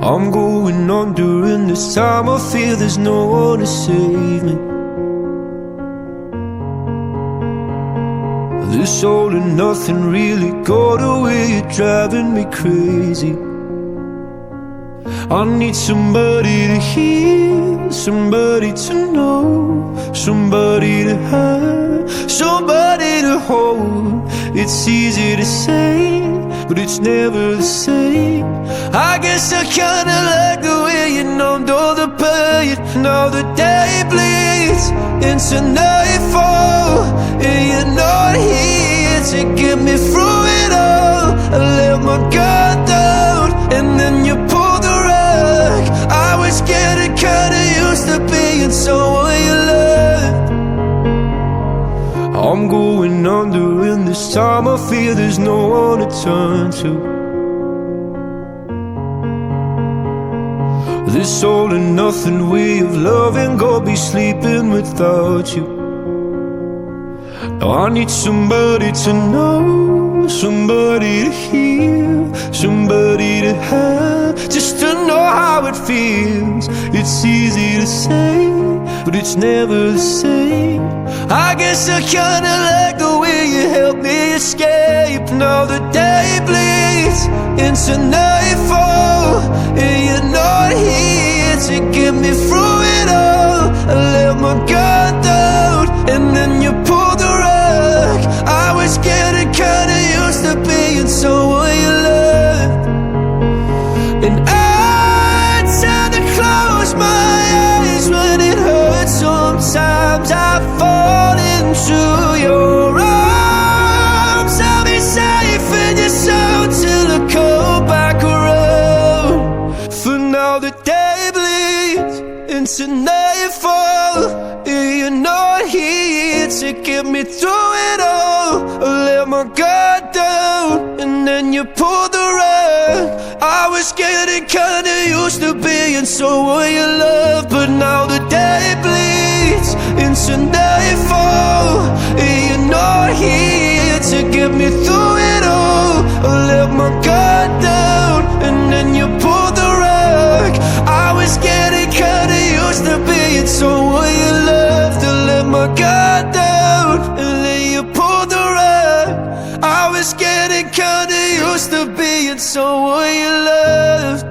I'm going on during this time. I feel there's no one to save me. This all and nothing really got away. You're driving me crazy. I need somebody to hear, somebody to know, somebody to have, somebody to hold. It's easy to say, but it's never the same. I guess I kinda like the way you numbed all the pain. Now the day bleeds into nightfall, and you're not here to get me through it all. I let my guard down, and then you pulled the rug. I was getting kinda used to being someone you loved. I'm going under, and this time I feel there's no one to turn to. This all and nothing way of loving, go be sleeping without you. Now I need somebody to know, somebody to hear, somebody to have, just to know how it feels. It's easy to say, but it's never the same. I guess I kinda like the way you help me escape. Now the day bleeds into nightfall, and you're not here to get me through it all. I let my guard down, and then you pulled the rug. I was getting kinda used to being someone you loved, and I tend to close my eyes when it hurts. Sometimes I fall into your arms. I'll be safe in your soul till I come back around. For now the day bleeds into nightfall, and you're not here to get me through it all. I let my guard down, and then you pulled the rug. I was getting kinda used to being someone you love, but now the day bleeds into nightfall, and you're not here to get me through it all. I let my guard down, and then you pulled the rug. I was getting kinda used to being someone you loved. I let my guard down, and then you pulled the rug. I was getting kinda used to being someone you loved.